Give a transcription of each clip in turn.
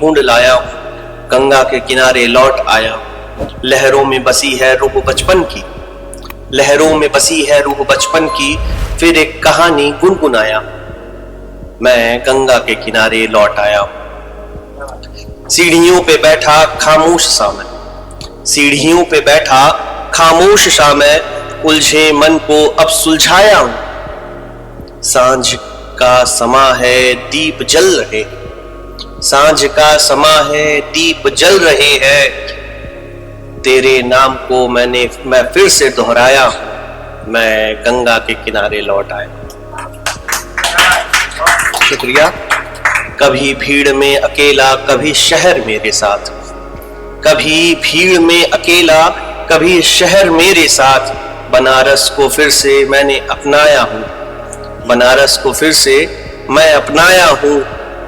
ढूंढ लाया हूँ, गंगा के किनारे लौट आया हूँ। लहरों में बसी है रूह बचपन की, लहरों में बसी है रूह बचपन की, फिर एक कहानी गुनगुनाया, मैं गंगा के किनारे लौट आया हूँ। सीढ़ियों पे बैठा खामोश सा मैं, सीढ़ियों पे बैठा खामोश सा मैं, उलझे मन को अब सुलझाया हूँ। सांझ का समा है दीप जल रहे, सांझ का समा है दीप जल रहे हैं, तेरे नाम को मैं फिर से दोहराया हूँ, मैं गंगा के किनारे लौट आया। शुक्रिया। कभी भीड़ में अकेला कभी शहर मेरे साथ, कभी भीड़ में अकेला कभी शहर मेरे साथ, बनारस को फिर से मैंने अपनाया हूँ, बनारस को फिर से मैं अपनाया हूँ।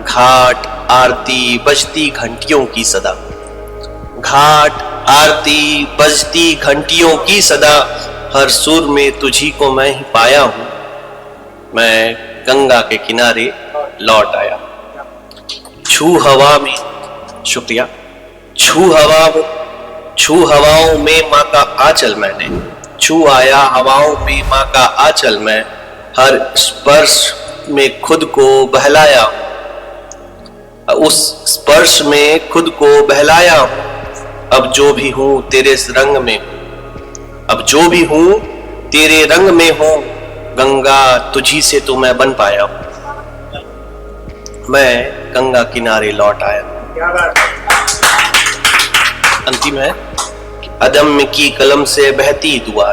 घाट आरती बजती घंटियों की सदा, घाट आरती बजती घंटियों की सदा, हर सुर में तुझी को मैं ही पाया हूँ, मैं गंगा के किनारे लौट आया। छू हवा में, शुक्रिया, छू हवाओं में माँ का आंचल मैंने, छू आया हवाओं में माँ का आंचल मैं, हर स्पर्श में खुद को बहलाया, उस स्पर्श में खुद को बहलाया हूँ। अब जो भी हूँ तेरे रंग में, अब जो भी हूँ तेरे रंग में हूँ, गंगा तुझी से तो मैं बन पाया हूँ, मैं गंगा किनारे लौट आया। अंतिम है, अदम्य की कलम से बहती दुआ,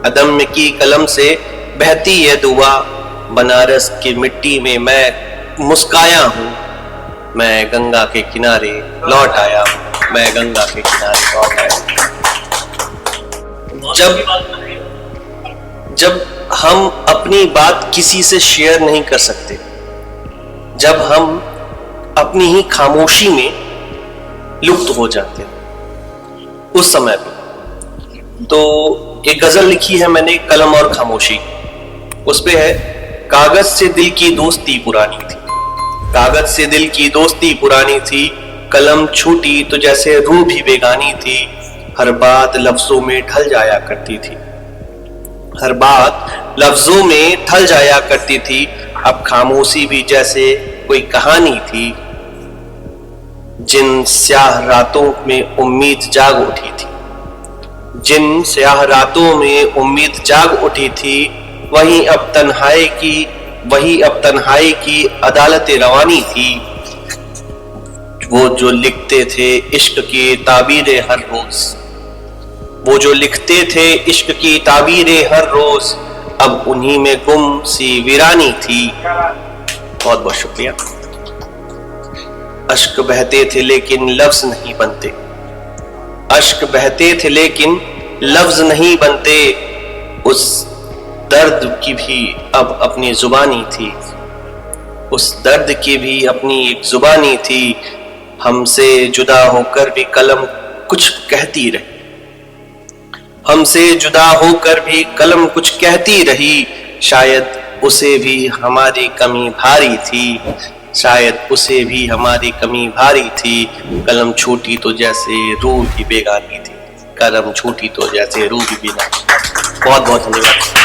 अदम्य की कलम से बहती है दुआ, बनारस की मिट्टी में मैं मुस्काया हूँ, मैं गंगा के किनारे लौट आया हूँ, मैं गंगा के किनारे लौट आया। जब हम अपनी बात किसी से शेयर नहीं कर सकते, जब हम अपनी ही खामोशी में लुप्त हो जाते हैं, उस समय पे तो एक गजल लिखी है मैंने, कलम और खामोशी। उस पे है, कागज से दिल की दोस्ती पुरानी थी, कागज से दिल की दोस्ती पुरानी थी, कलम छूटी तो जैसे रूह भी बेगानी थी, हर बात लफ्जों में ढल जाया करती थी, हर बात लफ्जों में ढल जाया करती थी, अब खामोशी भी जैसे कोई कहानी थी, जिन स्याह रातों में उम्मीद जाग उठी थी, जिन स्याह रातों में उम्मीद जाग उठी थी, वही अब तन्हाई की अदालत रवानी थी। वो जो लिखते थे इश्क की ताबीरें हर रोज, वो जो लिखते थे इश्क की ताबीरें हर रोज, अब उन्हीं में गुम सी वीरानी थी। बहुत बहुत शुक्रिया। अश्क बहते थे लेकिन लफ्ज नहीं बनते, अश्क बहते थे लेकिन लफ्ज नहीं बनते, उस दर्द की भी अब अपनी जुबानी थी, उस दर्द की भी अपनी एक जुबानी थी, हमसे जुदा होकर भी कलम कुछ कहती रही, हमसे जुदा होकर भी कलम कुछ कहती रही, शायद उसे भी हमारी कमी भारी थी, शायद उसे भी हमारी कमी भारी थी, कलम छूटी तो जैसे रूह भी बेगानी थी, कलम छूटी तो जैसे रूह भी बेगानी। बहुत बहुत धन्यवाद।